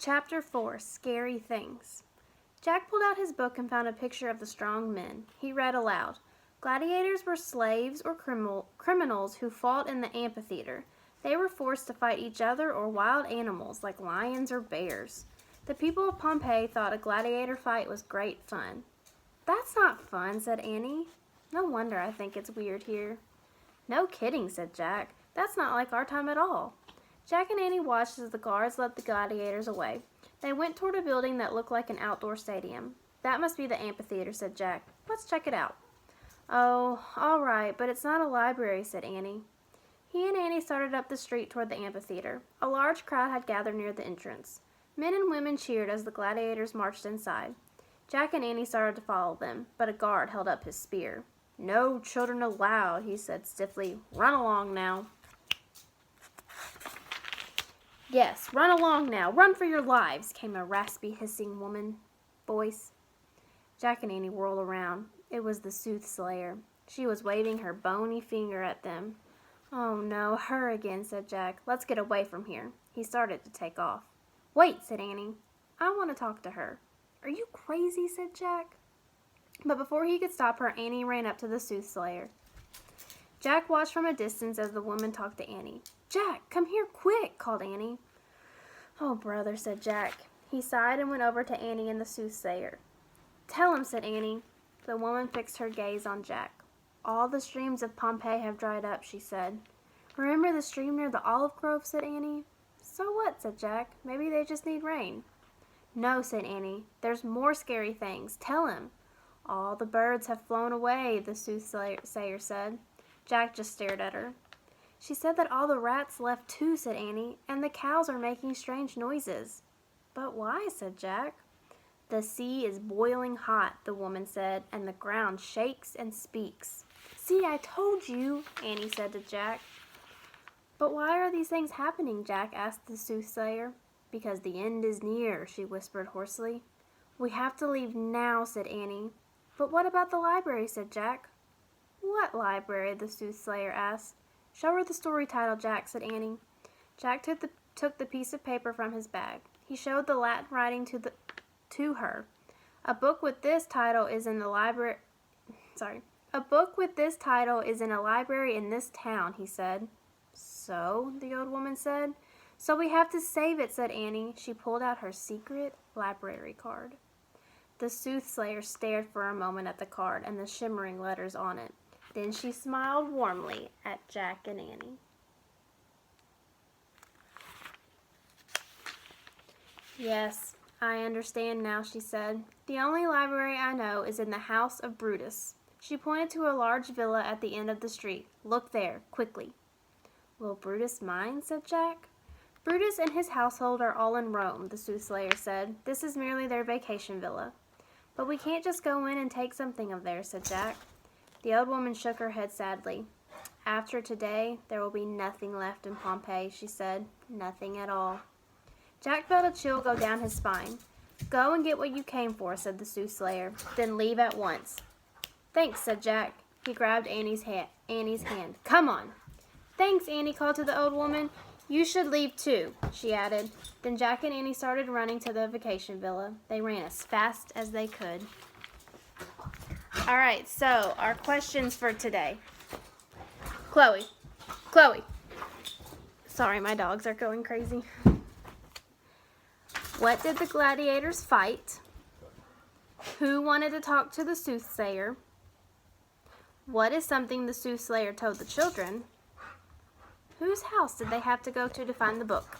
Chapter 4, Scary Things. Jack pulled out his book and found a picture of the strong men. He read aloud. Gladiators were slaves or criminals who fought in the amphitheater. They were forced to fight each other or wild animals like lions or bears. The people of Pompeii thought a gladiator fight was great fun. "That's not fun," said Annie. "No wonder I think it's weird here." "No kidding," said Jack. "That's not like our time at all." Jack and Annie watched as the guards led the gladiators away. They went toward a building that looked like an outdoor stadium. "That must be the amphitheater," said Jack. "Let's check it out." "Oh, all right, but it's not a library," said Annie. He and Annie started up the street toward the amphitheater. A large crowd had gathered near the entrance. Men and women cheered as the gladiators marched inside. Jack and Annie started to follow them, but a guard held up his spear. "No children allowed," he said stiffly. "Run along now." "Yes, run along now. Run for your lives," came a raspy, hissing woman voice. Jack and Annie whirled around. It was the soothsayer. She was waving her bony finger at them. "Oh no, her again," said Jack. "Let's get away from here." He started to take off. "Wait," said Annie. "I want to talk to her." "Are you crazy?" said Jack. But before he could stop her, Annie ran up to the soothsayer. Jack watched from a distance as the woman talked to Annie. "Jack, come here quick," called Annie. "Oh, brother," said Jack. He sighed and went over to Annie and the soothsayer. "Tell him," said Annie. The woman fixed her gaze on Jack. "All the streams of Pompeii have dried up," she said. "Remember the stream near the olive grove?" said Annie. "So what?" said Jack. "Maybe they just need rain." "No," said Annie. "There's more scary things. Tell him." "All the birds have flown away," the soothsayer said. Jack just stared at her. "She said that all the rats left too," said Annie, "and the cows are making strange noises." "But why?" said Jack. "The sea is boiling hot," the woman said, "and the ground shakes and speaks." "See, I told you," Annie said to Jack. "But why are these things happening?" Jack asked the soothsayer. "Because the end is near," she whispered hoarsely. "We have to leave now," said Annie. "But what about the library?" said Jack. "What library?" the soothsayer asked. "Show her the story title, Jack," said Annie. Jack took the piece of paper from his bag. He showed the Latin writing to her. A book with this title is in a library in this town," he said. "So?" the old woman said. "So we have to save it," said Annie. She pulled out her secret library card. The soothsayer stared for a moment at the card and the shimmering letters on it. Then she smiled warmly at Jack and Annie. "Yes, I understand now," she said. "The only library I know is in the house of Brutus." She pointed to a large villa at the end of the street. "Look there, quickly." "Will Brutus mind?" said Jack. "Brutus and his household are all in Rome," the soothsayer said. "This is merely their vacation villa." "But we can't just go in and take something of theirs," said Jack. The old woman shook her head sadly. "After today, there will be nothing left in Pompeii," she said. "Nothing at all." Jack felt a chill go down his spine. "Go and get what you came for," said the soothsayer. "Then leave at once." "Thanks," said Jack. He grabbed Annie's hand. "Come on." "Thanks," Annie called to the old woman. "You should leave too," she added. Then Jack and Annie started running to the vacation villa. They ran as fast as they could. All right, so our questions for today. Chloe. Sorry, my dogs are going crazy. What did the gladiators fight? Who wanted to talk to the soothsayer? What is something the soothsayer told the children? Whose house did they have to go to find the book?